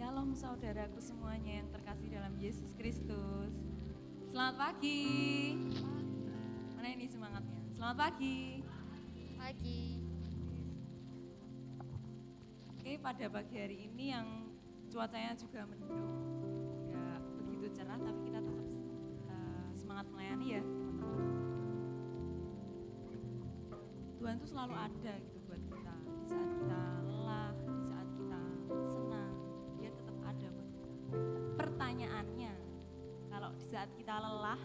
Shalom saudaraku semuanya yang terkasih dalam Yesus Kristus. Selamat pagi. Mana ini semangatnya? Selamat pagi. Pagi. Oke, pada pagi hari ini yang cuacanya juga mendung, nggak begitu cerah, tapi kita tetap semangat melayani ya teman-teman. Tuhan tuh selalu ada gitu buat kita. Di saat kita lelah, di saat kita senang, dia tetap ada buat kita. Pertanyaannya, kalau di saat kita lelah,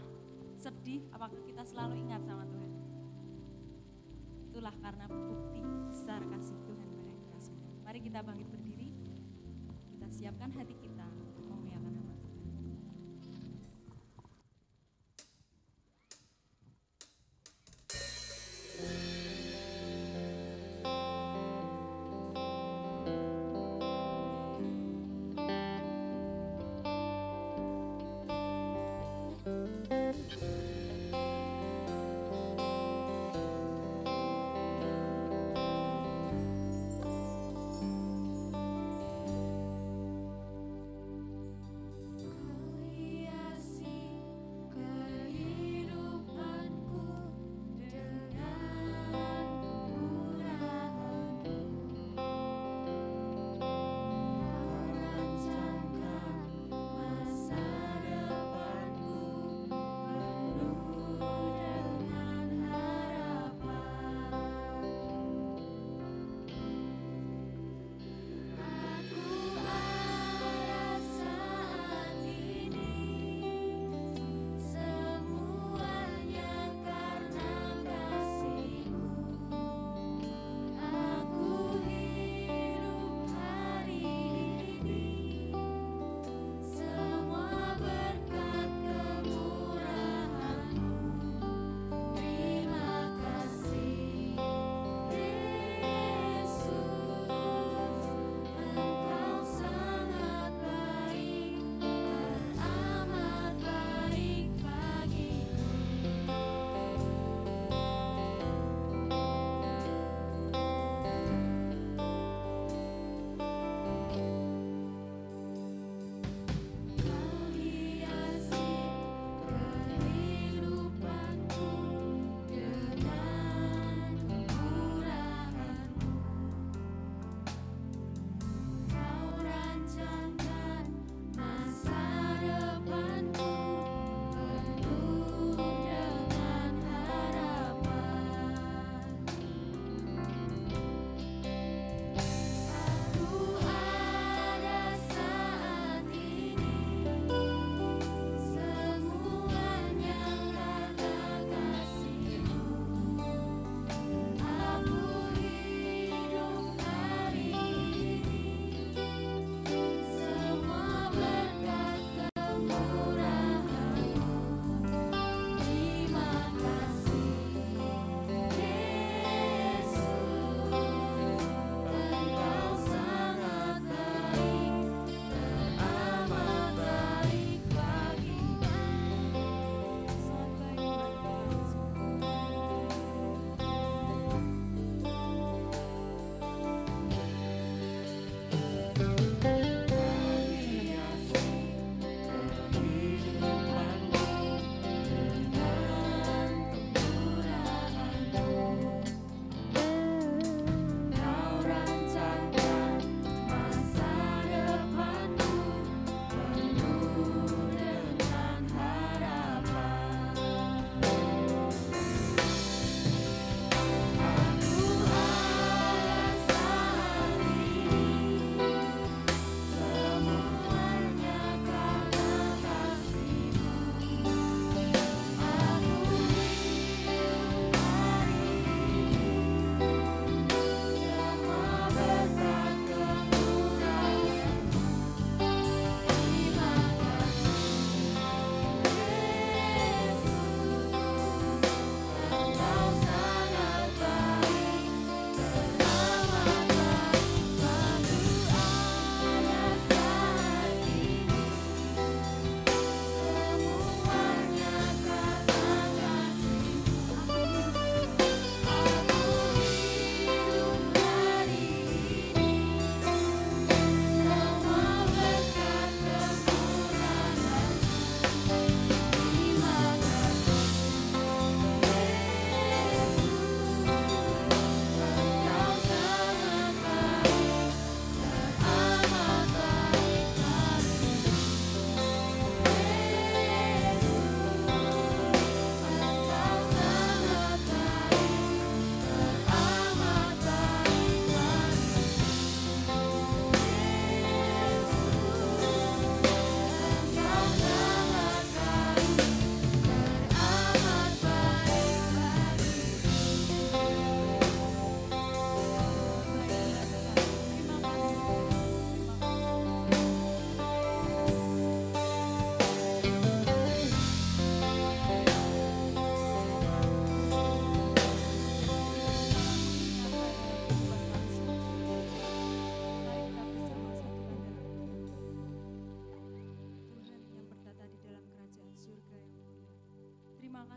sedih, apakah kita selalu ingat sama Tuhan? Itulah karena bukti besar kasih Tuhan pada kita semua. Mari kita bangkit berdiri, kita siapkan hati kita untuk memuliakan nama Tuhan.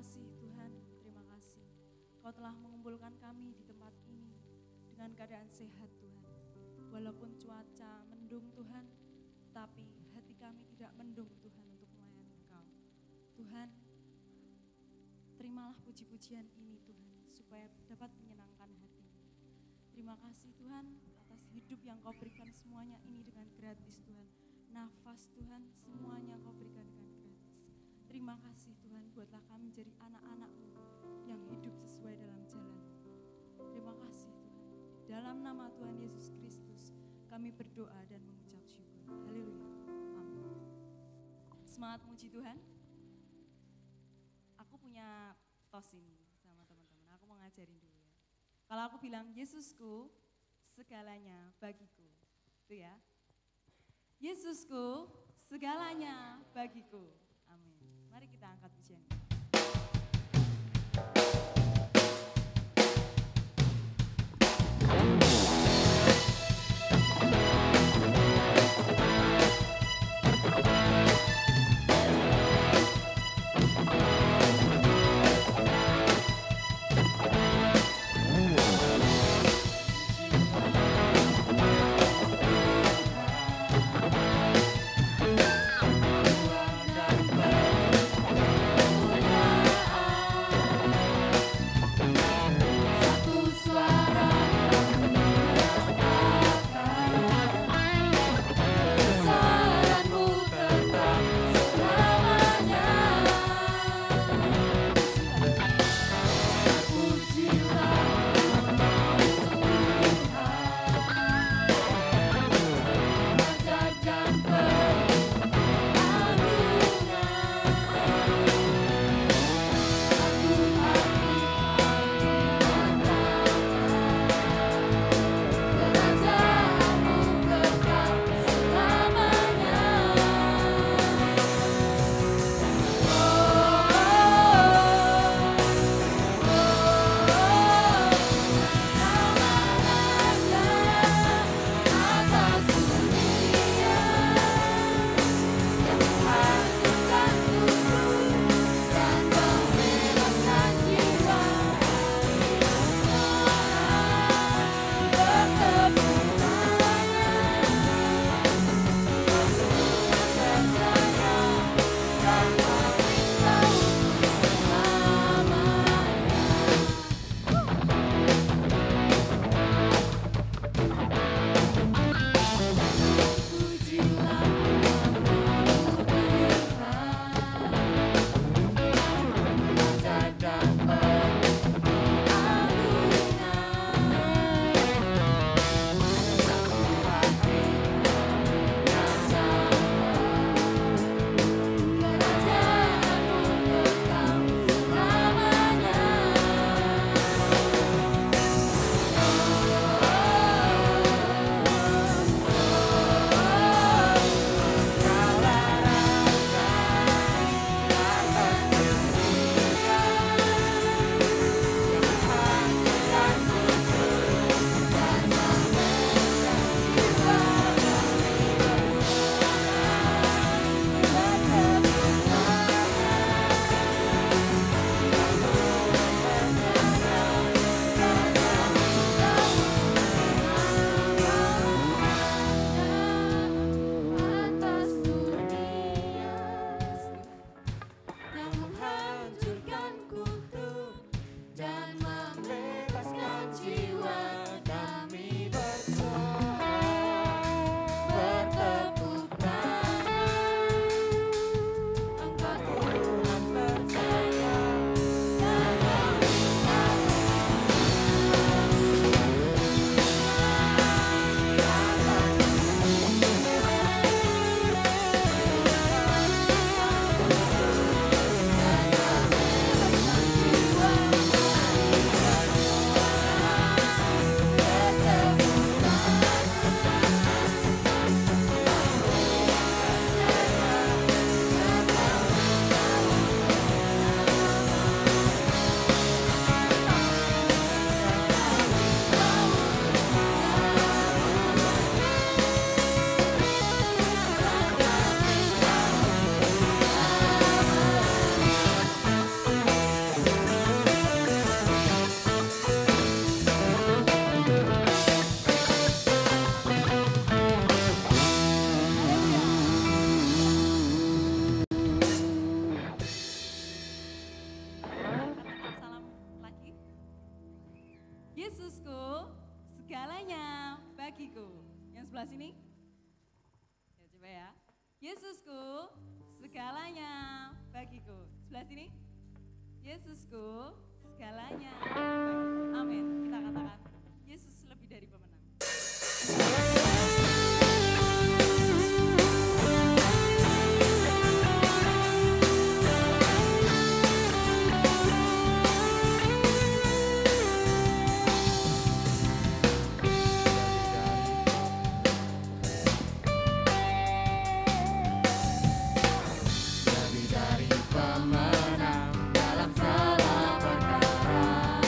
kasih Tuhan, terima kasih. Kau telah mengumpulkan kami di tempat ini dengan keadaan sehat Tuhan. Walaupun cuaca mendung Tuhan, tapi hati kami tidak mendung Tuhan untuk melayani Engkau. Tuhan, terimalah puji-pujian ini Tuhan, supaya dapat menyenangkan hati-Mu. Terima kasih Tuhan atas hidup yang Kau berikan semuanya ini dengan gratis Tuhan. Nafas Tuhan, semuanya Kau berikan dengan gratis. Terima kasih Tuhan, buatlah kami menjadi anak-anak-Mu yang hidup sesuai dalam jalan. Terima kasih Tuhan. Dalam nama Tuhan Yesus Kristus, kami berdoa dan mengucap syukur. Haleluya. Amin. Semangat muji Tuhan. Aku punya tos ini sama teman-teman. Aku mau ngajarin dulu ya. Kalau aku bilang Yesusku segalanya bagiku. Itu ya. Yesusku segalanya bagiku. Amin. Mari kita angkat pujian ini. bagiku. Yang sebelah sini? Ya coba ya. Yesusku segalanya bagiku. Sebelah sini? Yesusku segalanya bagiku. Amin. Kita katakan Yesus lebih dari pemenang. Pemenang dalam segala perkara.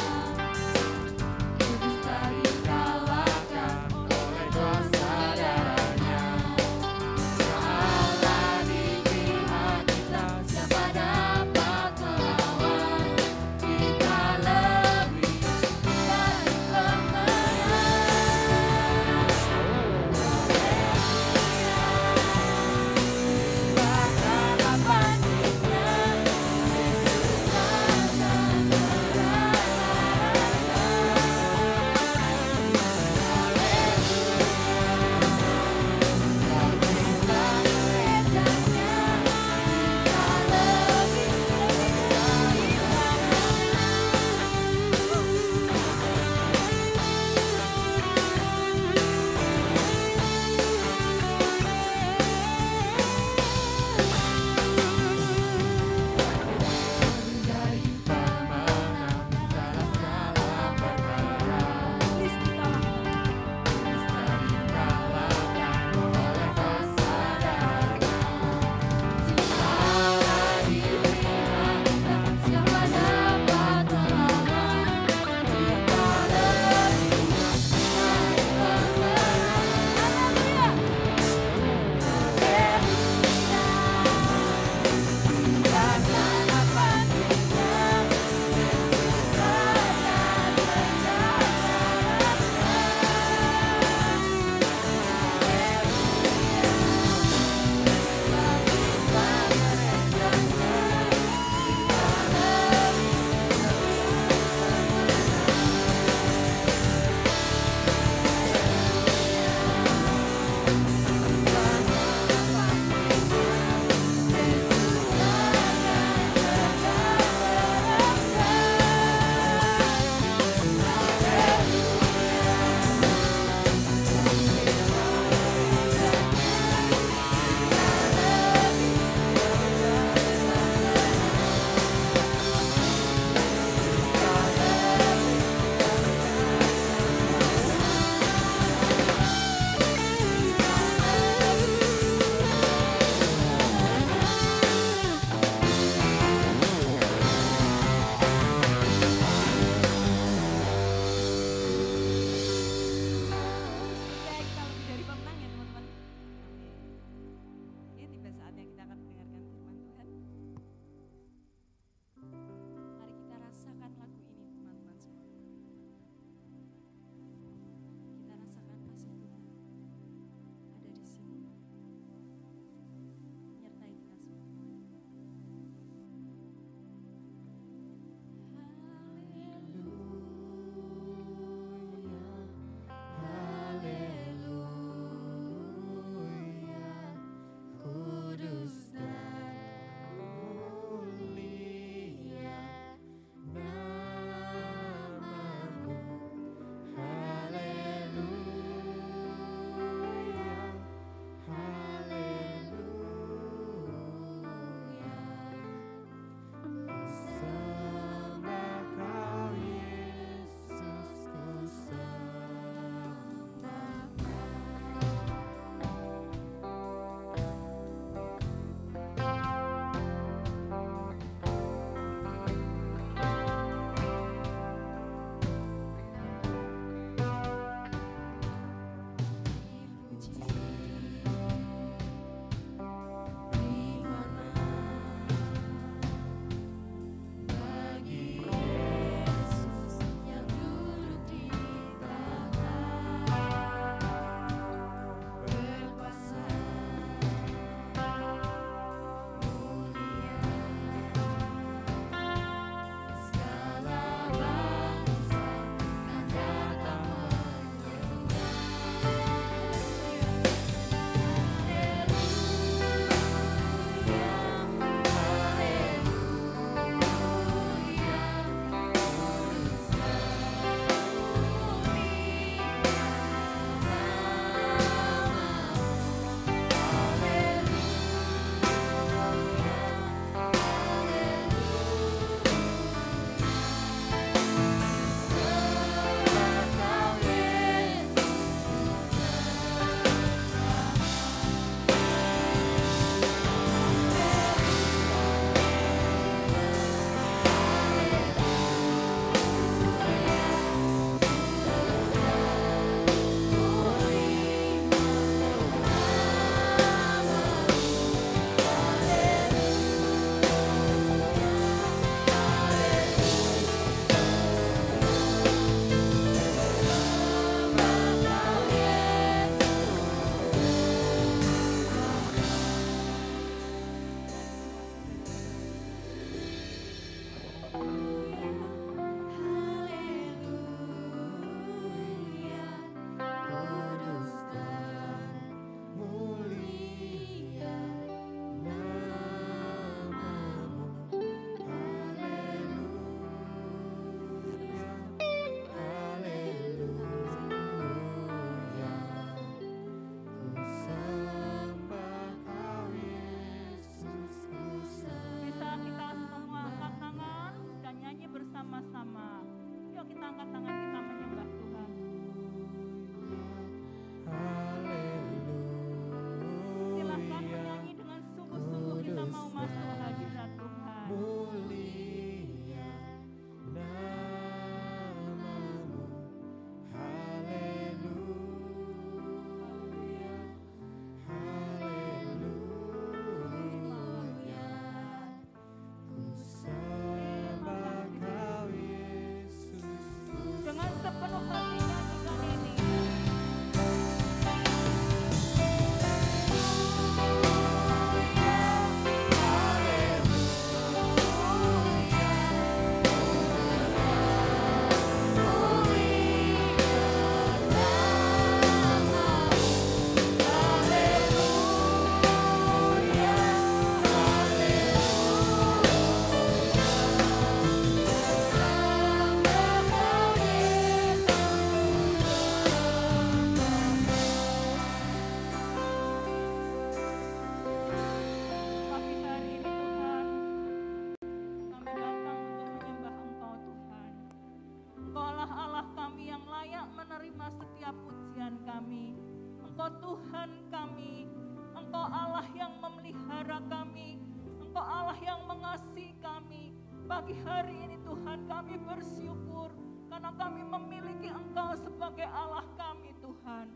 Pagi hari ini Tuhan kami bersyukur karena kami memiliki Engkau sebagai Allah kami Tuhan.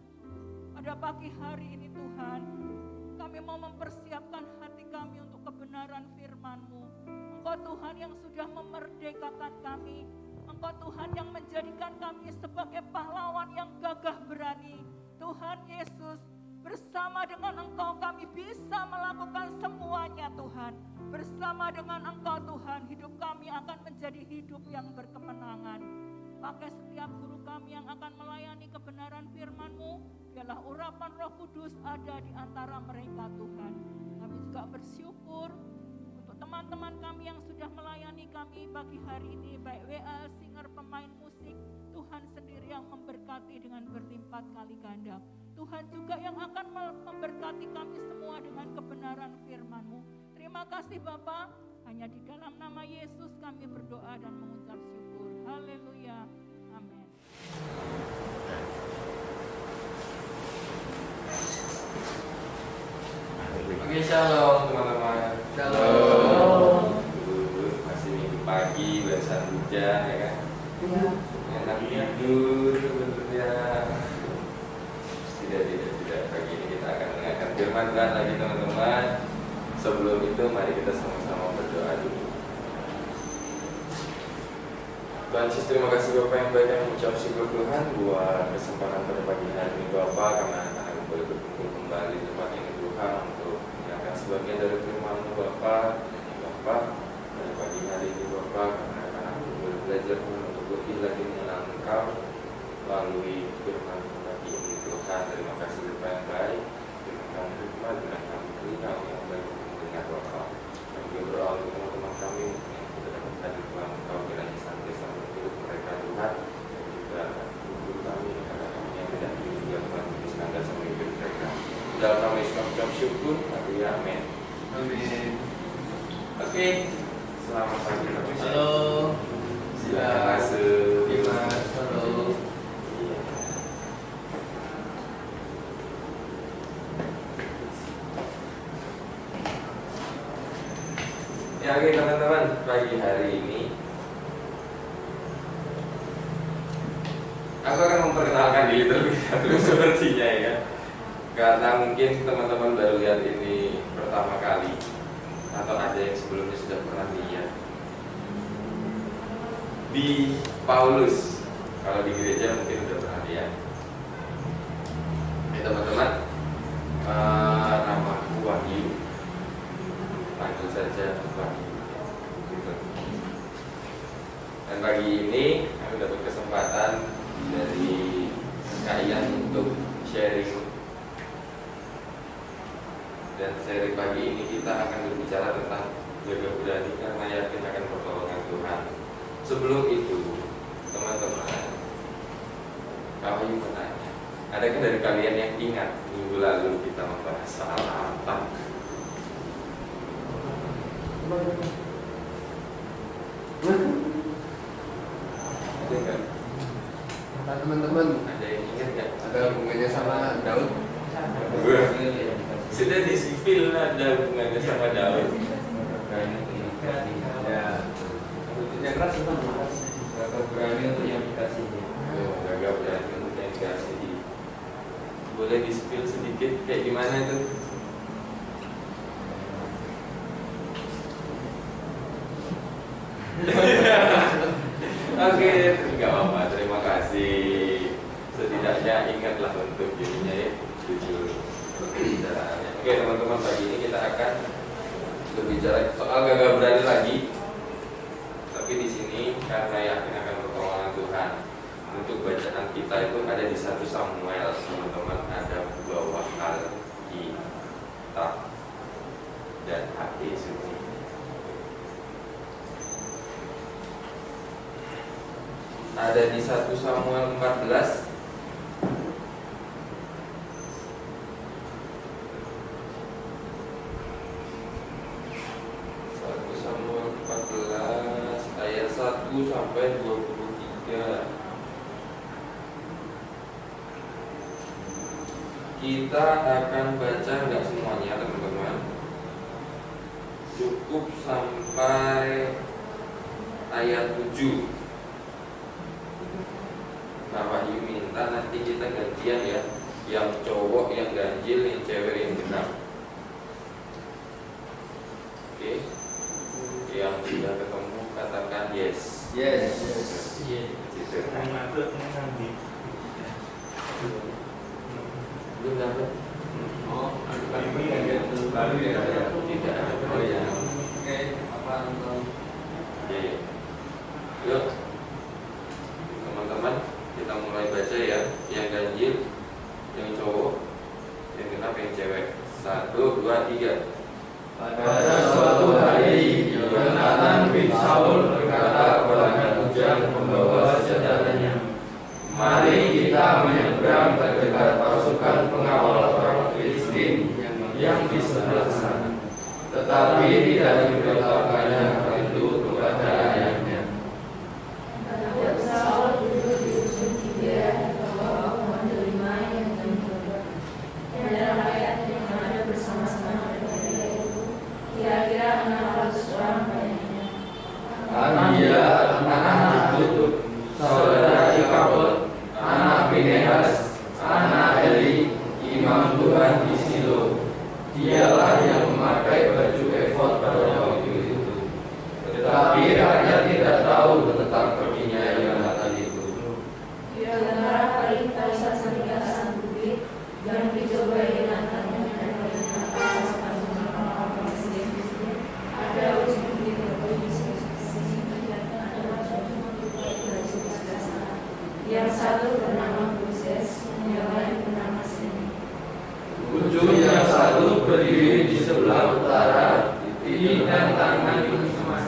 Pada pagi hari ini Tuhan, kami mau mempersiapkan hati kami untuk kebenaran firman-Mu. Engkau Tuhan yang sudah memerdekakan kami. Engkau Tuhan yang menjadikan kami sebagai pahlawan yang gagah berani. Tuhan Yesus, bersama dengan Engkau kami bisa melakukan semuanya Tuhan. Bersama dengan Engkau Tuhan, hidup kami akan menjadi hidup yang berkemenangan. Pakai setiap guru kami yang akan melayani kebenaran firman-Mu, biarlah urapan Roh Kudus ada di antara mereka Tuhan. Kami juga bersyukur untuk teman-teman kami yang sudah melayani kami pagi hari ini, baik WA, singer, pemain musik. Tuhan sendiri yang memberkati dengan berlipat kali ganda. Tuhan juga yang akan memberkati kami semua dengan kebenaran firman-Mu. Terima kasih Bapa, hanya di dalam nama Yesus kami berdoa dan mengucap syukur. Haleluya. Amin. Oke, shalom teman-teman. Shalom. Masih minggu pagi, basah hujan ya kan? Iya. Enak tidur sebenarnya. Tidak. Pagi ini kita akan mendengarkan firman Tuhan lagi teman-teman. Sebelum itu mari kita sama-sama berdoa dulu. Tuhan Yesus, terima kasih Bapak yang baik, yang mengucap syukur Tuhan buat kesempatan pada pagi hari ini Bapak, karena anak-anak boleh berkumpul kembali di tempat ini Tuhan untuk mendengarkan sebagian dari firman-Mu Bapak. Ini Bapak, pada pagi hari ini Bapak, karena anak-anak boleh belajar untuk lebih lagi mengenal Engkau melalui firman-Mu pagi ini Tuhan. Terima kasih Bapak yang baik, dengan kami hikmat, dengan kami telinga yang baik untuk mendengar Bapak. Kami berdoa untuk teman-teman kami yang sudah dapat hadir Tuhan, Engkau kiranya senantiasa hidup mereka Tuhan, dan juga guru kami, kakak-kakak yang tidak hidup juga Tuhan, senantiasa sama hidup mereka. Dalam nama Yesus kami ucap syukur, haleluya, amin. Amin. Oke, selamat pagi teman-teman. Halo. Silakan masuk. Dimas. Halo. Iya. Ya, oke teman-teman, pagi hari ini aku akan memperkenalkan diri terlebih dahulu sepertinya ya, karena mungkin teman-teman baru lihat ini pertama kali atau ada yang sebelumnya sudah pernah lihat di Paulus. Kalau di gereja mungkin sudah pernah lihat. Ya teman-teman, namaku Wahyu, panggil saja Wahyu gitu. Dan pagi ini aku dapat kesempatan dari kalian untuk sharing. Dan seri pagi ini kita akan berbicara tentang jaga berani karena yakin akan pertolongan Tuhan. Sebelum itu, teman-teman, kami bertanya, adakah dari kalian yang ingat minggu lalu kita membahas soal apa? Ada nggak? Nah, teman-teman, Ada yang ingat nggak? ada hubungannya sama Daud? Sudah di sipil ada hubungannya sama Daud. Ya. Yang keras itu gagah berani untuk yang dikasihnya. Gagap berani untuk yang dikasih. Boleh di spill sedikit kayak gimana itu? Oke, nggak apa-apa. Terima kasih. Setidaknya ingatlah untuk dirinya ya, jujur pembicaraannya. Oke teman-teman, pagi ini kita akan berbicara soal gagah berani lagi. Tapi di sini karena yakin akan pertolongan Tuhan, untuk bacaan kita itu ada di 1 Samuel, teman-teman. Ada dua hal kitab dan hati suci. Ada di 1 Samuel 14. Ayat 1 sampai 23. Kita akan baca nggak semuanya teman-teman, cukup sampai ayat 7. Nah, Wahyu minta nanti kita gantian ya, yang cowok yang ganjil, yang cewek yang genap. Oke, yang sudah ketemu katakan yes. Yes. Gitu. Belum dapat. Oh, baru ya. Tidak ada. Oh ya. Oke, apa nonton? Oke. Yuk, teman-teman, kita mulai baca ya. Yang ganjil, yang cowok, yang genap, yang cewek. 1, 2, 3. Pada suatu hari, Yonatan bin Saul berkata kepada bujang pembawa senjatanya, "Mari kita menyeberang ke dekat pasukan pengawal orang Filistin yang di sebelah sana." Tetapi tidak diberitahukannya hal itu kepada ayahnya. Saul duduk di ujung Gibea di bawah pohon delima yang berbuah. Dan dalam rakyat yang ada bersama-sama dengan dia itu kira-kira 600 orang banyaknya. Dia anak Yusuf, saudara Ikabod, anak Pinehas, anak Eli, imam Tuhan di Silo. Dialah yang memakai baju efod pada waktu itu. Tetapi rakyat tidak tahu tentang perginya Yonatan itu. Di antara paling taisa serigala bukit yang dicoba Yonatan dengan atas pasukan orang Filistin. Ada ujung bukit di sisi dan ada ujung bukit di sebelah sana. Yang satu bernama Buzes, yang lain bernama Seni. Ujung yang satu berdiri di sebelah utara, di tantangan emas.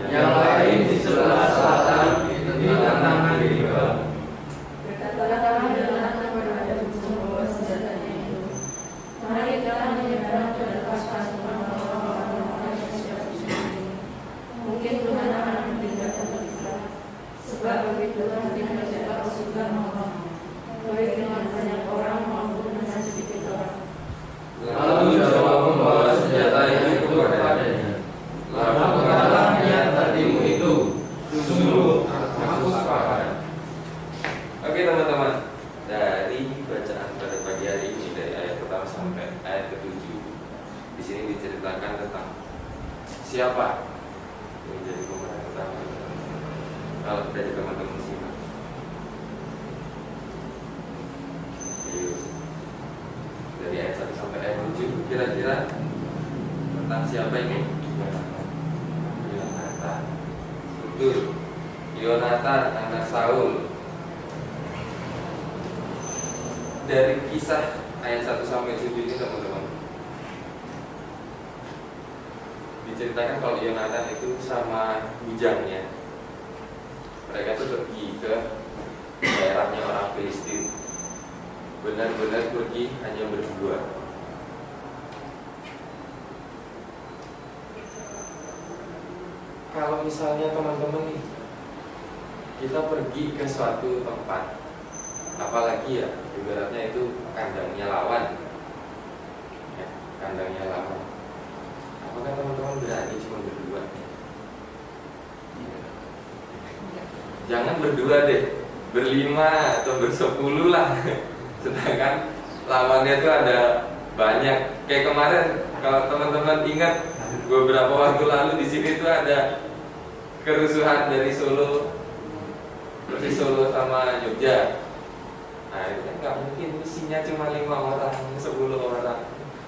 Yang lain di sebelah selatan, di tantangan riba. Berkata-kata Yonatan kepada ujung bawa senjatanya itu, "Mari kita menyeberang ke lepas pasukan orang-orang yang sudah bersembunyi. Mungkin Tuhan akan bertindak untuk kita, sebab bagi Tuhan tidak ada pasukan maupun baik dengan banyak orang maupun dengan sedikit orang." Lalu jawab pembawa senjata itu kepadanya, "Lakukanlah niat hatimu itu, sungguh aku sepakat." Oke teman-teman, dari bacaan pada pagi hari ini dari ayat pertama sampai ayat ke-7, di sini diceritakan tentang siapa yang menjadi pemeran utama. Kalau dari teman-teman simak. Ayo. Dari ayat 1 sampai ayat 7 kira-kira tentang siapa ini? Yonatan. Betul. Yonatan anak Saul. Dari kisah ayat 1 sampai 7 ini teman-teman, diceritakan kalau Yonatan itu sama bujangnya, mereka tuh pergi ke daerahnya orang Filistin. Benar-benar pergi hanya berdua. Kalau misalnya teman-teman nih, kita pergi ke suatu tempat, apalagi ya ibaratnya itu kandangnya lawan, ya, kandangnya lawan, apakah teman-teman berani cuma berdua? Jangan berdua deh, berlima atau bersepuluh lah. Sedangkan lawannya itu ada banyak. Kayak kemarin kalau teman-teman ingat beberapa waktu lalu di sini tuh ada kerusuhan dari Solo sama Jogja. Nah itu kan nggak mungkin isinya cuma 5 orang, 10 orang.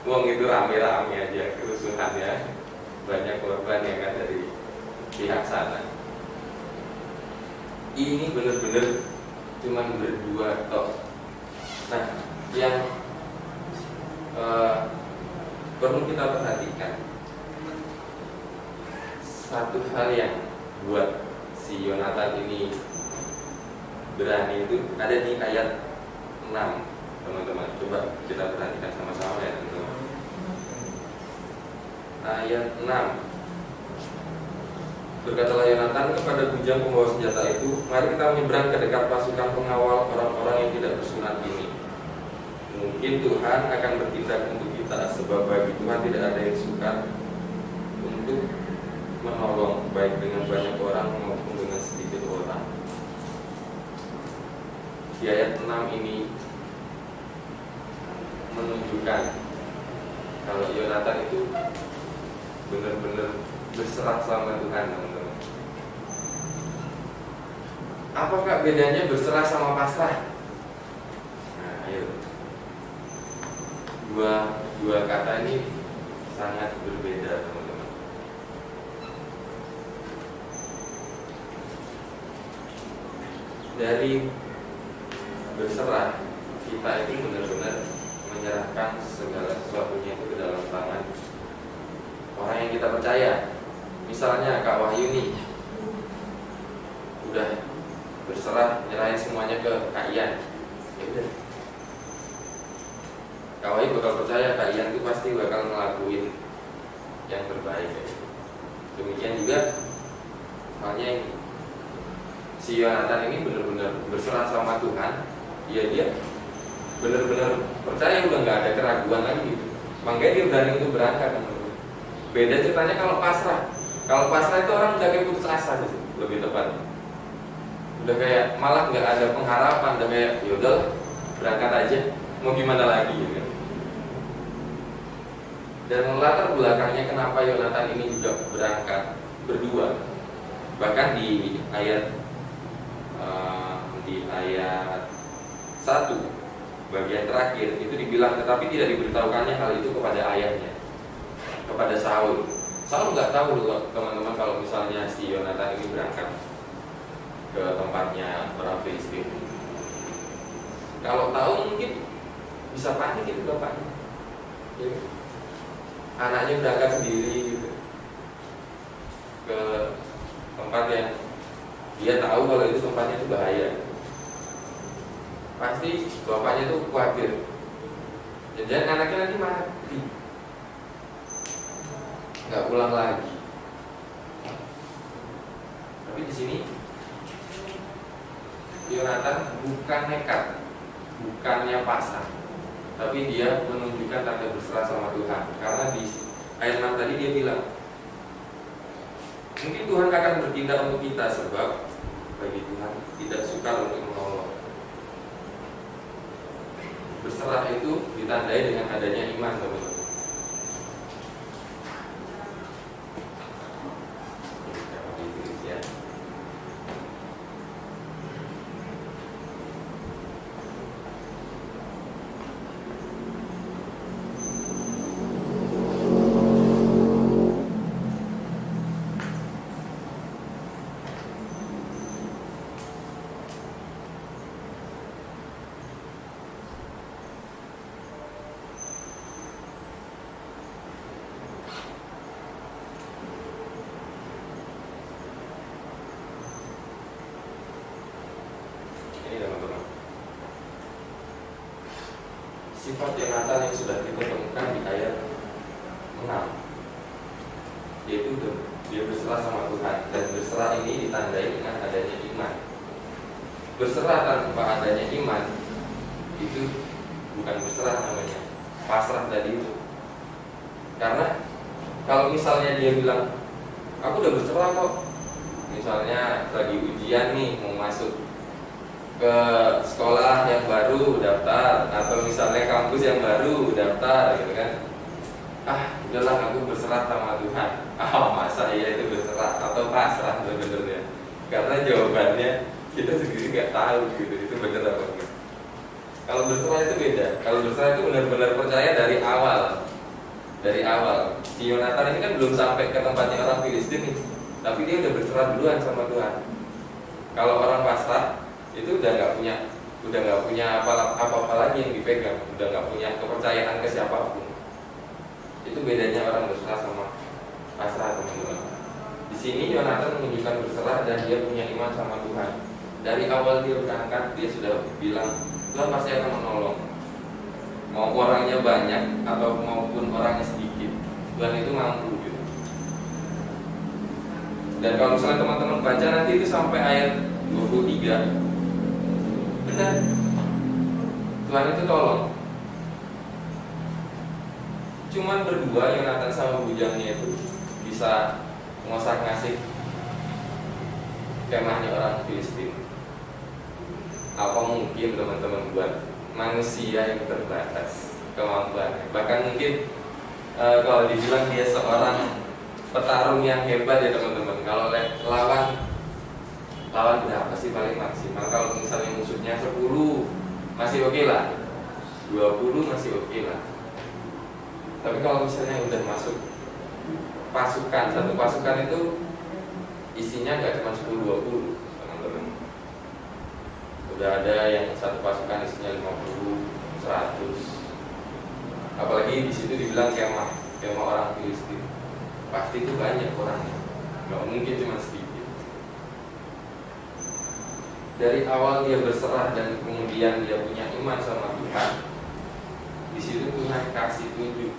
Wong itu rame-rame aja kerusuhannya, banyak korban ya kan dari pihak sana. Ini benar-benar cuma berdua toh. Nah, yang perlu kita perhatikan, satu hal yang buat si Yonatan ini berani itu ada di ayat 6, teman-teman. Coba kita perhatikan sama-sama ya, teman-teman. Ayat 6. Berkatalah Yonatan kepada bujang pembawa senjata itu, "Mari kita menyeberang ke dekat pasukan pengawal orang-orang yang tidak bersunat ini. Mungkin Tuhan akan bertindak untuk kita, sebab bagi Tuhan tidak ada yang sukar untuk menolong baik dengan banyak orang ini menunjukkan kalau Yonatan itu benar-benar berserah sama Tuhan, teman-teman. Apakah bedanya berserah sama pasrah? Nah, ayo. Dua kata ini sangat berbeda, teman-teman. Dari berserah, kita itu benar-benar menyerahkan segala sesuatunya itu ke dalam tangan orang yang kita percaya. Misalnya Kak Wahyu nih udah berserah, nyerahin semuanya ke Kak Ian. Ya udah, Kak Wahyu bakal percaya Kak Ian itu pasti bakal ngelakuin yang terbaik. Demikian juga halnya ini, si Yonatan ini benar-benar berserah sama Tuhan. Dia benar-benar percaya, udah nggak ada keraguan lagi gitu. Makanya dia berani untuk berangkat. Beda ceritanya kalau pasrah. Kalau pasrah itu orang udah kayak putus asa gitu, lebih tepat. Udah kayak malah nggak ada pengharapan, udah kayak yaudah berangkat aja, mau gimana lagi gitu. Dan latar belakangnya kenapa Yonatan ini juga berangkat berdua. Bahkan di ayat 1 bagian terakhir itu dibilang, tetapi tidak diberitahukannya hal itu kepada ayahnya, kepada Saul. Saul nggak tahu loh, teman-teman, kalau misalnya si Yonatan ini berangkat ke tempatnya orang Filistin. Kalau tahu mungkin bisa panik itu bapaknya. Ya. Anaknya berangkat sendiri gitu ke tempat yang dia tahu kalau itu tempatnya itu bahaya. Pasti bapaknya tuh khawatir, jadi anaknya nanti mati, nggak pulang lagi. Tapi di sini Yonatan bukan nekat, bukannya pasrah, tapi dia menunjukkan tanda berserah sama Tuhan. Karena di ayat 6 tadi dia bilang, mungkin Tuhan akan bertindak untuk kita, sebab bagi Tuhan tidak sukar untuk menolong. Berserah itu ditandai dengan adanya iman, teman-teman. Sifat Yonatan yang sudah kita temukan di ayat 6, yaitu dia berserah sama Tuhan. Dan berserah ini ditandai dengan adanya iman. Berserah tanpa adanya iman itu bukan berserah namanya, pasrah tadi itu. Karena kalau misalnya dia bilang, aku udah berserah kok, misalnya lagi ujian nih, mau masuk ke sekolah yang baru daftar, atau misalnya kampus yang baru daftar gitu kan, udahlah aku berserah sama Tuhan. Masa iya itu berserah atau pasrah sebenarnya? Karena jawabannya kita sendiri nggak tahu gitu, itu benar apa enggak. Kalau berserah itu beda. Kalau berserah itu benar-benar percaya dari awal. Dari awal si Yonatan ini kan belum sampai ke tempatnya orang Filistin nih, tapi dia udah berserah duluan sama Tuhan. Kalau orang pasrah itu udah nggak punya apa-apa lagi yang dipegang, udah nggak punya kepercayaan ke siapapun. Itu bedanya orang berserah sama pasrah, teman-teman. Di sini Yonatan menunjukkan berserah dan dia punya iman sama Tuhan. Dari awal dia berangkat, dia sudah bilang Tuhan pasti akan menolong. Mau orangnya banyak atau maupun orangnya sedikit, Tuhan itu mampu gitu. Dan kalau misalnya teman-teman baca nanti itu sampai ayat 23, benar, Tuhan itu tolong. Cuman berdua Yonatan sama bujangnya itu bisa ngosak-ngasih kemahnya orang Filistin. Apa mungkin teman-teman buat manusia yang terbatas kemampuannya? Bahkan mungkin kalau dibilang dia seorang petarung yang hebat ya teman-teman, kalau lawan berapa sih paling maksimal? Kalau misalnya musuhnya 10 masih oke lah, 20 masih oke lah. Tapi kalau misalnya udah masuk pasukan, satu pasukan itu isinya nggak cuma 10-20 teman-teman. Udah ada yang satu pasukan isinya 50, 100. Apalagi di situ dibilang kemah orang Filistin. Pasti itu banyak orangnya, nggak mungkin cuma sedikit. Dari awal dia berserah dan kemudian dia punya iman sama Tuhan. Di situ Tuhan kasih tunjuk,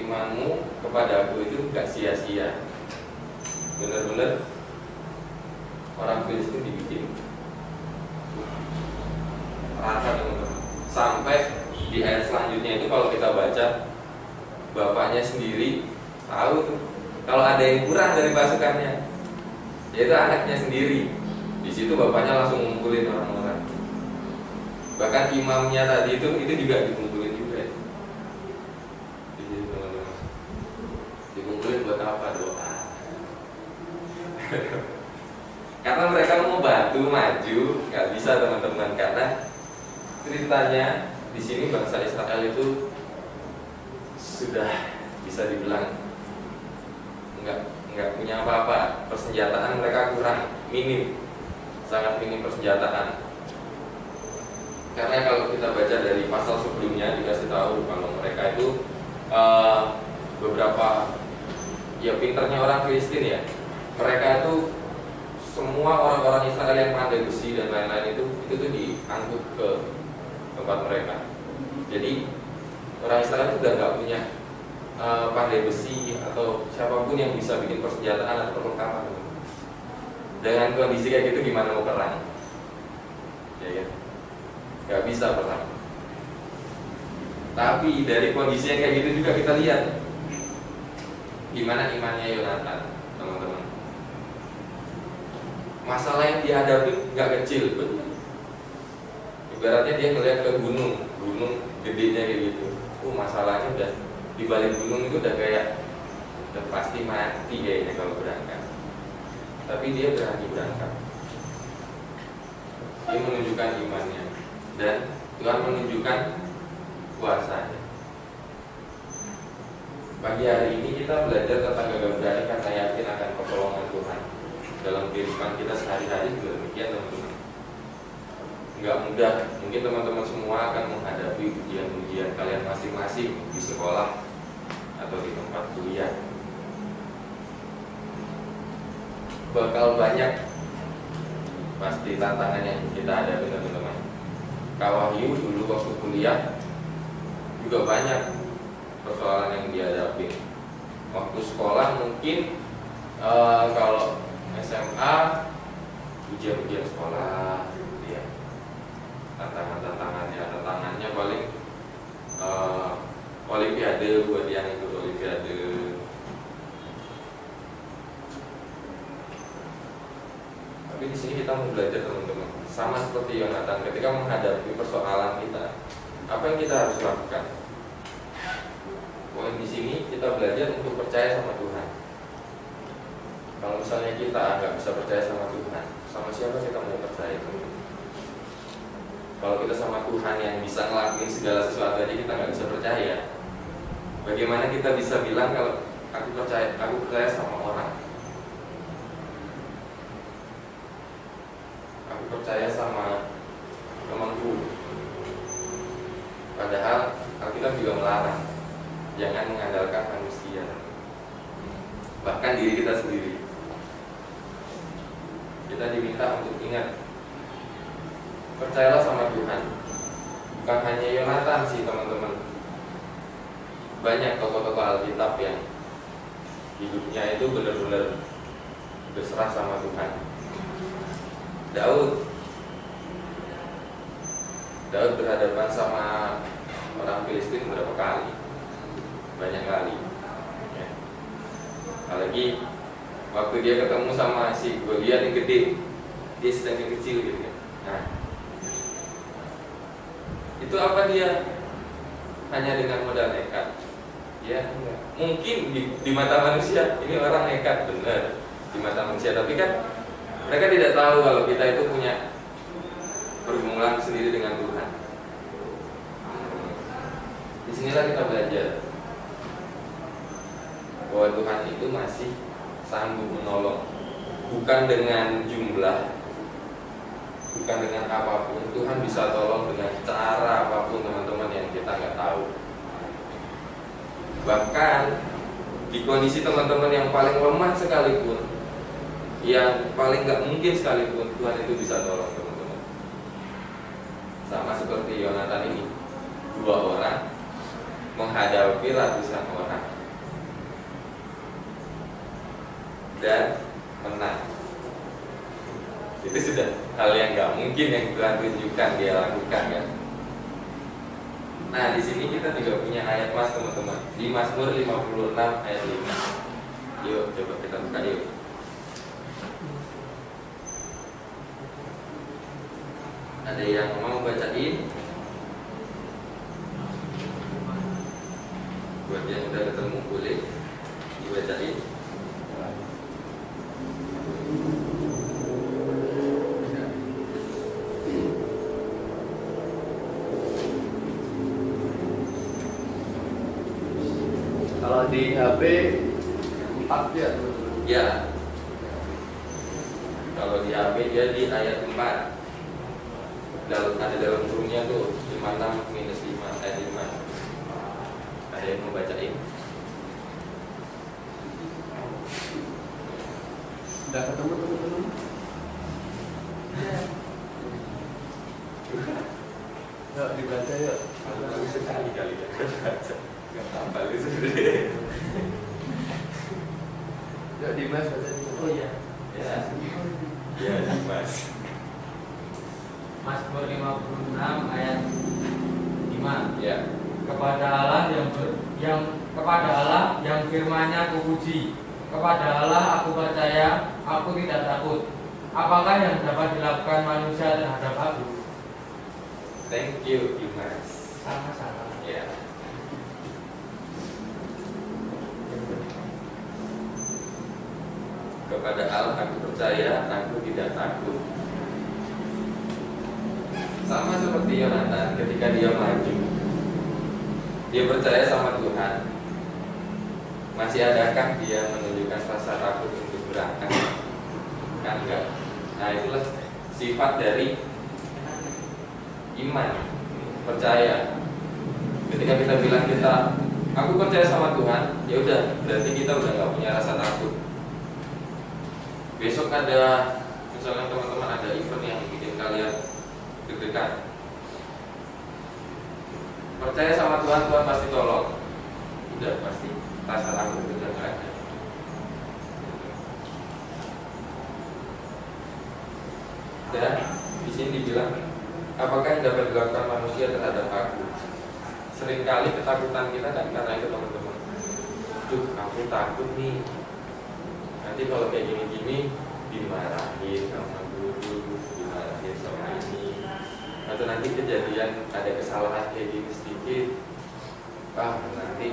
imanmu kepada aku itu gak sia-sia. Bener-bener orang Filistin dibikin rata teman-teman. Sampai di ayat selanjutnya itu kalau kita baca, bapaknya sendiri tahu tuh kalau ada yang kurang dari pasukannya, yaitu anaknya sendiri. Di situ bapaknya langsung ngumpulin orang-orang. Bahkan imamnya tadi itu juga dikumpulin juga. Jadi teman-teman, dikumpulin buat apa? Doa. Karena mereka mau bantu maju, nggak bisa teman-teman. Karena ceritanya di sini bangsa Israel itu sudah bisa dibilang nggak punya apa-apa, persenjataan mereka kurang, minim, sangat minim persenjataan. Karena kalau kita baca dari pasal sebelumnya dikasih tahu kalau mereka itu beberapa ya pinternya orang Filistin ya, mereka itu semua orang-orang Israel yang pandai besi dan lain-lain itu tuh diangkut ke tempat mereka. Jadi orang Israel itu udah nggak punya pandai besi atau siapapun yang bisa bikin persenjataan atau perlengkapan. Dengan kondisi kayak gitu gimana mau perang? Ya, nggak bisa perang. Tapi dari kondisi yang kayak gitu juga kita lihat gimana imannya Yonatan, teman-teman. Masalah yang dihadapi nggak kecil, betul. Ibaratnya dia ngeliat ke gunung gedenya kayak gitu. Masalahnya udah di balik gunung itu udah kayak udah pasti mati kayaknya kalau berangkat. Tapi dia berani berangkat. Dia menunjukkan imannya dan Tuhan menunjukkan kuasanya. Pagi hari ini kita belajar tentang gagah berani karena yakin akan pertolongan Tuhan. Dalam kehidupan kita sehari-hari juga demikian teman-teman. Nggak mudah, mungkin teman-teman semua akan menghadapi ujian-ujian kalian masing-masing di sekolah atau di tempat kuliah. Bakal banyak pasti tantangan yang kita hadapi teman-teman. Kak Wahyu dulu waktu kuliah juga banyak persoalan yang dihadapi. Waktu sekolah mungkin kalau SMA ujian-ujian sekolah gitu ya. Tantangannya paling olimpiade buat yang ikut olimpiade. Tapi di sini kita mau belajar teman-teman, sama seperti Yonatan ketika menghadapi persoalan kita, apa yang kita harus lakukan? Poin di sini kita belajar untuk percaya sama Tuhan. Kalau misalnya kita nggak bisa percaya sama Tuhan, sama siapa kita mau percaya? Kalau kita sama Tuhan yang bisa ngelakuin segala sesuatu aja kita nggak bisa percaya, bagaimana kita bisa bilang kalau aku percaya sama orang? Aku percaya sama temanku. Padahal Alkitab juga melarang jangan mengandalkan manusia, bahkan diri kita sendiri. Kita diminta untuk ingat, percayalah sama Tuhan. Bukan hanya Yonatan sih teman-teman, banyak tokoh-tokoh Alkitab yang hidupnya itu benar-benar berserah sama Tuhan. Daud berhadapan sama orang Filistin berapa kali? Banyak kali ya. Apalagi waktu dia ketemu sama si Goliat yang gede, dia sedang kecil gitu kan. Nah, itu apa dia hanya dengan modal nekat? Ya, mungkin di mata manusia ini orang nekat, benar di mata manusia, tapi kan mereka tidak tahu kalau kita itu punya pergumulan sendiri dengan Tuhan. Disinilah kita belajar bahwa Tuhan itu masih sanggup menolong, bukan dengan jumlah, bukan dengan apapun. Tuhan bisa tolong dengan cara apapun teman-teman yang kita nggak tahu. Bahkan di kondisi teman-teman yang paling lemah sekalipun, yang paling nggak mungkin sekalipun, Tuhan itu bisa tolong teman-teman. Sama seperti Yonatan ini, 2 orang menghadapi ratusan orang dan menang. Itu sudah hal yang nggak mungkin yang Tuhan tunjukkan dia lakukan kan. Nah, di sini kita juga punya ayat mas teman-teman, di Mazmur 56 ayat 5. Yuk coba kita buka yuk. Ada yang mau bacain? Buat yang udah ketemu boleh dibacain. Kalau di HP 4 ya. Ya. Kalau di HP dia di ayat 4. Ada dalam kurungnya tuh 56-5 ayat 5. Ada yang mau bacain? Udah ketemu teman-teman? Yuk dibaca yuk. Bagus sekali kali ya. Gak hafal itu sebenarnya. Yuk Dimas baca. Oh iya. Ya. Ya Dimas. Mazmur 56 ayat 5. Ya. Kepada Allah kepada Allah yang firman-Nya kupuji. Kepada Allah aku percaya, aku tidak takut. Apakah yang dapat dilakukan manusia terhadap aku? Thank you Dimas. Sama-sama. Ya. Kepada Allah aku percaya, aku tidak takut. Sama seperti Yonatan ketika dia maju, dia percaya sama Tuhan. Masih adakah dia menunjukkan rasa takut untuk berangkat? Kan enggak. Nah itulah sifat dari iman, percaya. Ketika kita bilang aku percaya sama Tuhan, ya udah, berarti kita udah nggak punya rasa takut. Besok ada, misalnya teman-teman ada event yang bikin kalian deg-degan, percaya sama Tuhan, Tuhan pasti tolong. Udah pasti rasa takut itu udah nggak ada. Dan di sini dibilang, apakah yang dapat dilakukan manusia terhadap aku? Seringkali ketakutan kita kan karena itu teman-teman. Duh, aku takut nih. Nanti kalau kayak gini-gini dimarahin sama guru, dimarahin sama ini. Atau nanti kejadian ada kesalahan kayak gini sedikit, nanti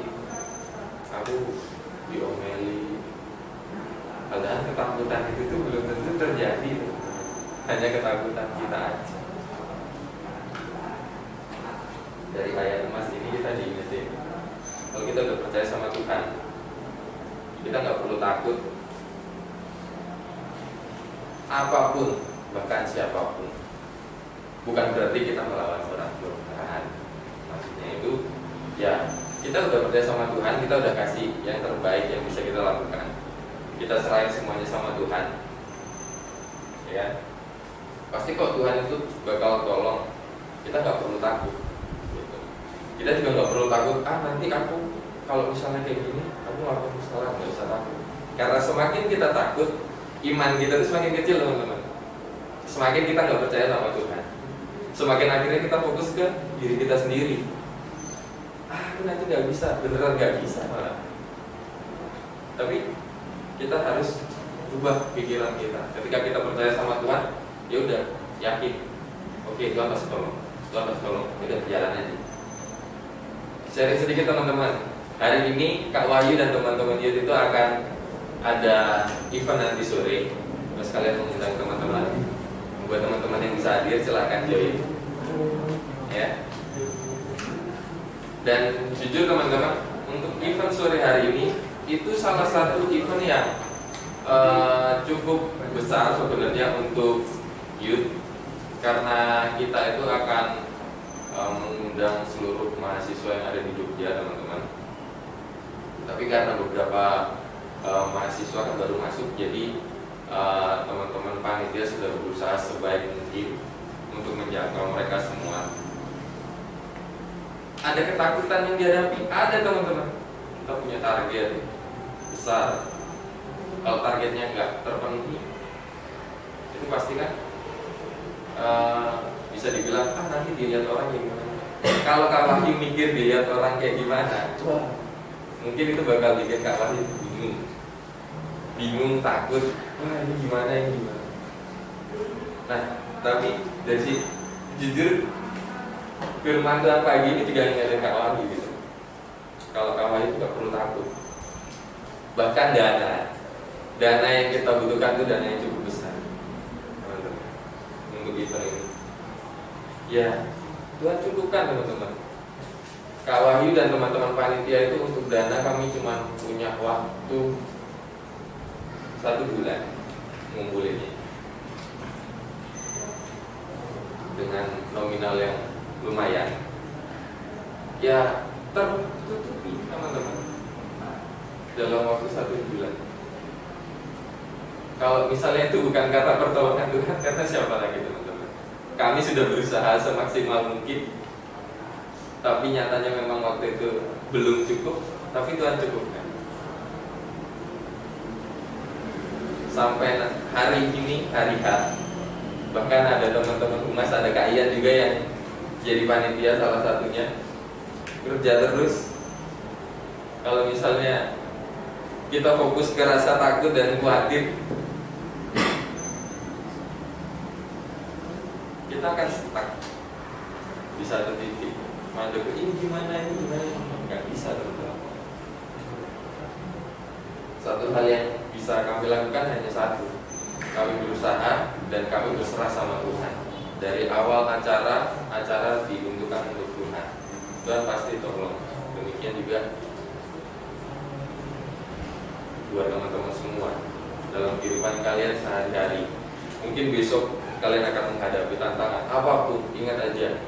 aku diomeli. Padahal ketakutan itu tuh belum tentu terjadi. Hanya ketakutan kita aja. Dari ayat emas ini kita diingetin, kalau kita udah percaya sama Tuhan, kita nggak perlu takut apapun, bahkan siapapun. Bukan berarti kita melawan orang Tuhan. Maksudnya itu, ya kita udah percaya sama Tuhan, kita udah kasih yang terbaik yang bisa kita lakukan. Kita serahin semuanya sama Tuhan, ya. Pasti kok Tuhan itu bakal tolong. Kita nggak perlu takut. Gitu. Kita juga nggak perlu takut. Nanti aku kalau misalnya kayak gini, aku melakukan kesalahan, nggak usah takut. Karena semakin kita takut, iman kita itu semakin kecil teman-teman. Semakin kita nggak percaya sama Tuhan, semakin akhirnya kita fokus ke diri kita sendiri. Aku nanti nggak bisa, beneran nggak bisa malah. Tapi kita harus ubah pikiran kita. Ketika kita percaya sama Tuhan, ya udah yakin, oke Tuhan pasti tolong, Tuhan pasti tolong, udah jalan aja. Sharing sedikit teman-teman, hari ini Kak Wahyu dan teman-teman youth itu akan ada event nanti sore. Mas kalian mengundang teman-teman, buat teman-teman yang bisa hadir silahkan join ya. Dan jujur teman-teman, untuk event sore hari ini itu salah satu event yang cukup besar sebenarnya untuk youth, karena kita itu akan mengundang seluruh mahasiswa yang ada di Jogja teman-teman. Tapi karena beberapa mahasiswa kan baru masuk, jadi teman-teman panitia sudah berusaha sebaik mungkin untuk menjangkau mereka semua. Ada ketakutan yang dihadapi, ada teman-teman. Kita punya target besar. Kalau targetnya nggak terpenuhi, itu pasti kan bisa dibilang nanti dilihat orang kayak gimana. Kalau Kak Wahyu mikir dilihat orang kayak gimana, mungkin itu bakal bikin Kak Wahyu bingung, takut. Wah ini gimana. Nah, tapi dari jujur firman Tuhan pagi ini juga ingetin Kak Wahyu gitu. Kalau Kak Wahyu juga perlu takut. Bahkan dana yang kita butuhkan itu dana yang cukup besar untuk event ini. Ya, Tuhan cukupkan teman-teman. Kak Wahyu dan teman-teman panitia itu untuk dana kami cuma punya waktu 1 bulan ngumpulinnya dengan nominal yang lumayan. Ya tertutupi teman-teman dalam waktu 1 bulan. Kalau misalnya itu bukan kata pertolongan Tuhan, kata siapa lagi teman-teman? Kami sudah berusaha semaksimal mungkin, tapi nyatanya memang waktu itu belum cukup, tapi Tuhan cukupkan. Sampai hari ini, hari H, bahkan ada teman-teman humas, ada Kak Ian juga yang jadi panitia salah satunya, kerja terus. Kalau misalnya kita fokus ke rasa takut dan khawatir, kita akan stuck di satu titik. Mandek ini gimana, nggak bisa teman-teman. Satu hal yang bisa kami lakukan hanya satu, kami berusaha dan kami berserah sama Tuhan. Dari awal acara diuntukkan untuk Tuhan. Tuhan pasti tolong. Demikian juga buat teman-teman semua dalam kehidupan kalian sehari-hari. Mungkin besok kalian akan menghadapi tantangan apapun. Ingat aja,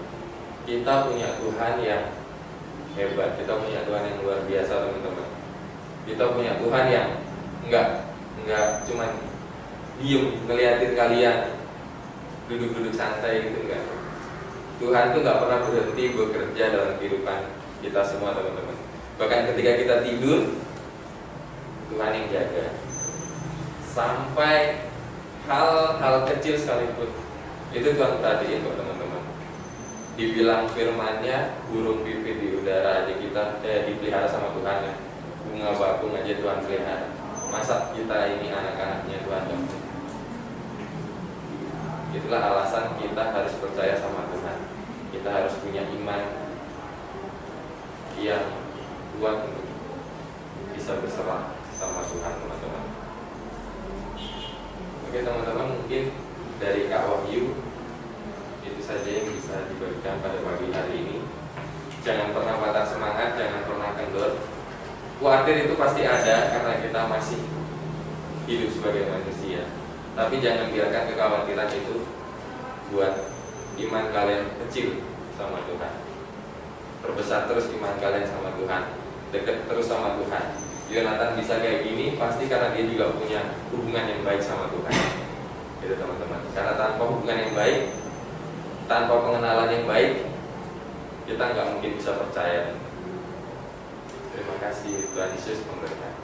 kita punya Tuhan yang hebat, kita punya Tuhan yang luar biasa teman-teman. Kita punya Tuhan yang enggak cuma diem ngeliatin kalian duduk-duduk santai gitu, enggak. Tuhan tuh nggak pernah berhenti bekerja dalam kehidupan kita semua teman-teman. Bahkan ketika kita tidur, Tuhan yang jaga. Sampai hal-hal kecil sekalipun itu Tuhan perhatiin kok teman-teman. Dibilang firman-Nya, burung pipit di udara aja kita dipelihara sama Tuhan ya. Bunga bakung aja Tuhan pelihara. Masa kita ini anak-anaknya Tuhan dong? Itulah alasan kita harus percaya sama Tuhan. Kita harus punya iman yang kuat untuk bisa berserah sama Tuhan teman-teman. Oke teman-teman, mungkin dari Kak Wahyu itu saja yang bisa diberikan pada pagi hari ini. Jangan pernah patah semangat, jangan pernah kendor. Khawatir itu pasti ada karena kita masih hidup sebagai manusia. Tapi jangan biarkan kekhawatiran itu buat iman kalian kecil sama Tuhan. Perbesar terus iman kalian sama Tuhan, dekat terus sama Tuhan. Yonatan bisa kayak gini pasti karena dia juga punya hubungan yang baik sama Tuhan. Gitu teman-teman. Karena tanpa hubungan yang baik, tanpa pengenalan yang baik, kita nggak mungkin bisa percaya. Terima kasih Tuhan Yesus memberkati.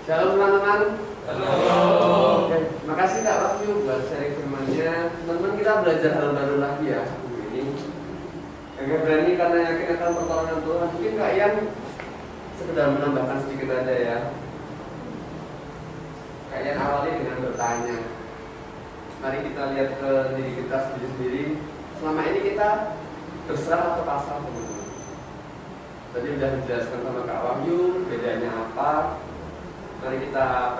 Shalom teman-teman. Halo. Oke, makasih Kak Wahyu buat sharing firman-Nya. Teman-teman, kita belajar hal baru lagi ya ini. Gak berani karena yakin akan pertolongan Tuhan. Mungkin Kak Ian sekedar menambahkan sedikit aja ya. Kak Ian awali dengan bertanya. Mari kita lihat ke diri kita sendiri-sendiri. Selama ini kita berserah atau pasrah, teman-teman? Tadi sudah dijelaskan sama Kak Wahyu bedanya apa. Mari kita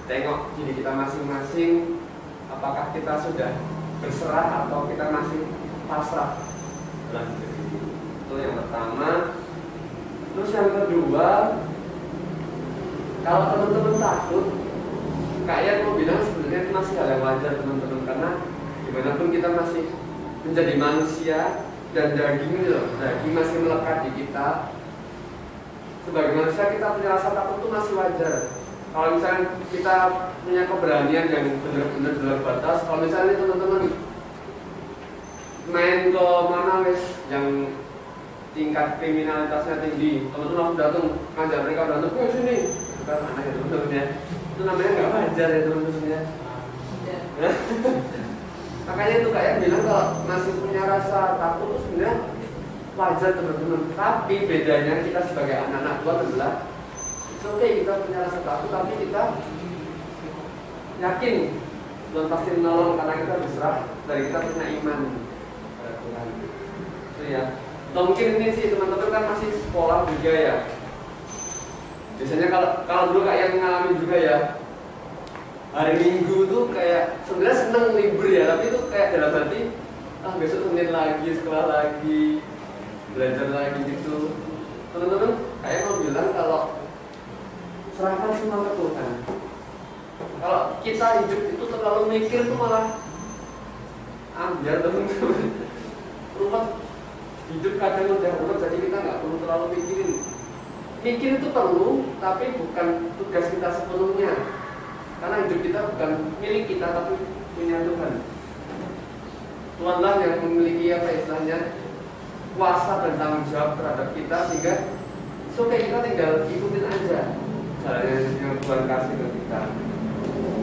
tengok diri kita masing-masing. Apakah kita sudah berserah atau kita masih pasrah dalam hidup ini? Itu yang pertama. Terus yang kedua, kalau teman-teman takut, Kak Ian mau bilang sebenarnya itu masih hal yang wajar, teman-teman, karena dimanapun kita masih menjadi manusia dan daging masih melekat di kita. Sebagai manusia kita punya rasa takut itu masih wajar. Kalau misalnya kita punya keberanian yang benar-benar di luar batas, kalau misalnya teman-teman main ke mana yang tingkat kriminalitasnya tinggi, teman-teman langsung datang ngajak mereka berantem, sini, bukan anak ya teman-teman ya. Itu namanya nggak wajar ya teman-teman ya. Makanya itu kayak bilang kalau masih punya rasa takut itu sebenarnya wajar teman-teman. Tapi bedanya kita sebagai anak-anak Tuhan adalah oke, kita punya rasa takut, tapi kita yakin Tuhan pasti menolong karena kita berserah dari kita punya iman pada Tuhan. Itu ya. Atau mungkin ini sih teman-teman kan masih sekolah juga ya. Biasanya kalau dulu kayak yang ngalamin juga ya, hari Minggu tuh kayak sebenarnya seneng libur ya, tapi itu kayak dalam hati besok Senin lagi, sekolah lagi, belajar lagi gitu. Teman-teman kayak mau bilang kalau serahkan semua ke Tuhan. Kalau kita hidup itu terlalu mikir tuh malah ambiar teman-teman. Rumah hidup kadang udah rumah, jadi kita nggak perlu terlalu mikirin. Mikir itu perlu, tapi bukan tugas kita sepenuhnya. Karena hidup kita bukan milik kita, tapi punya Tuhan. Tuhanlah yang memiliki istilahnya kuasa dan tanggung jawab terhadap kita, sehingga kita tinggal ikutin aja caranya yang Tuhan kasih ke kita.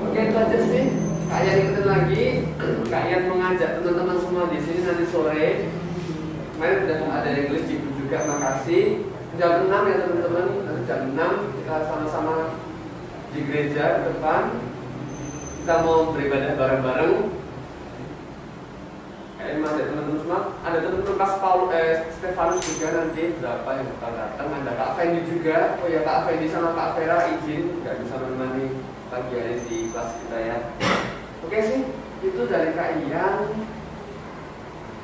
Oke, itu aja sih. Kak Ian ikutin lagi. Kak Ian mengajak teman-teman semua di sini nanti sore. Kemarin udah ada yang tulis juga, makasih. Jam 6 ya teman-teman. Nanti jam 6 kita sama-sama di gereja di depan. Kita mau beribadah bareng-bareng. Kayaknya ada teman-teman semua. Ada teman-teman pas Stefanus juga nanti berapa yang bakal datang. Ada Kak Fendi juga. Oh ya, Kak Fendi sama Kak Vera izin nggak bisa menemani pagi hari di kelas kita ya. Oke sih, itu dari Kak Ian.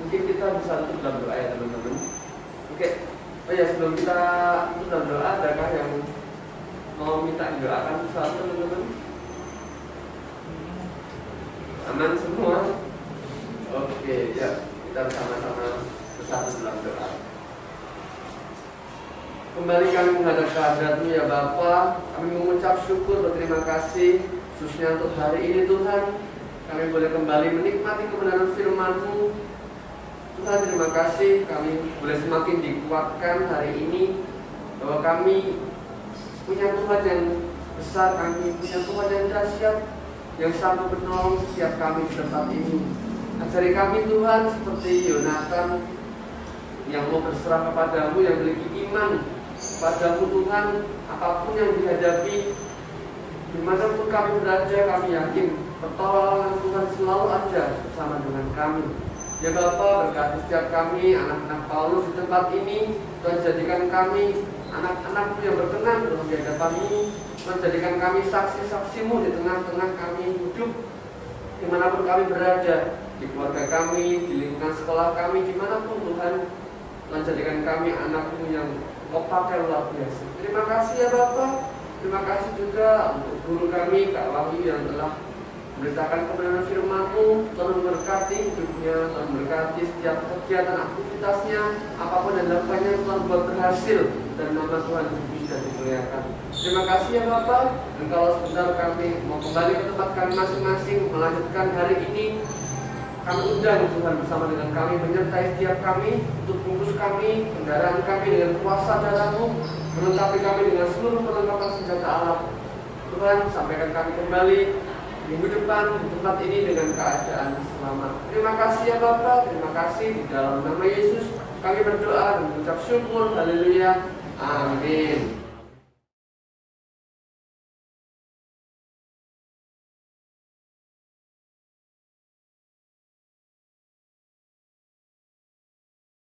Mungkin kita bisa tutup dalam doa ya teman-teman. Oke. Oh ya, sebelum kita tutup dalam doa, adakah yang mau minta didoakan sesuatu teman-teman? Aman semua? Oke, ya kita bersama-sama bersatu dalam doa. Kembali kami menghadap kehadirat-Mu ya Bapa. Kami mengucap syukur, berterima kasih khususnya untuk hari ini Tuhan. Kami boleh kembali menikmati kebenaran firman-Mu. Tuhan, terima kasih kami boleh semakin dikuatkan hari ini bahwa kami punya Tuhan yang besar, kami punya Tuhan yang dahsyat yang sanggup menolong setiap kami di tempat ini. Ajari kami Tuhan seperti Yonatan yang mau berserah kepadamu, yang memiliki iman kepadamu Tuhan. Apapun yang dihadapi, dimanapun kami berada, kami yakin pertolongan Tuhan selalu ada bersama dengan kami. Ya Bapa, berkati setiap kami, anak-anak Paulus di tempat ini. Tuhan jadikan kami anak-anak-Mu yang berkenan dalam hadapan-Mu. Tuhan jadikan kami saksi-saksi-Mu di tengah-tengah kami hidup dimanapun kami berada, di keluarga kami, di lingkungan sekolah kami, dimanapun Tuhan. Tuhan jadikan kami anak-Mu yang Kau pakai luar biasa. Terima kasih ya Bapa. Terima kasih juga untuk guru kami Kak Wahyu yang telah memberitakan kebenaran firman-Mu. Tuhan memberkati hidupnya, Tuhan memberkati setiap kegiatan aktivitasnya, apapun yang dilakukannya Tuhan buat berhasil dan nama Tuhan bisa dimuliakan. Terima kasih ya Bapak. Dan kalau sebentar kami mau kembali ke tempat kami masing-masing melanjutkan hari ini, kami undang Tuhan bersama dengan kami, menyertai setiap kami untuk bungkus kami, kendaraan kami dengan kuasa darah-Mu, melengkapi kami dengan seluruh perlengkapan senjata Allah. Tuhan, sampaikan kami kembali minggu depan di tempat ini dengan keadaan selamat. Terima kasih ya Bapak, terima kasih di dalam nama Yesus kami berdoa dan mengucap syukur. Haleluya. Amin.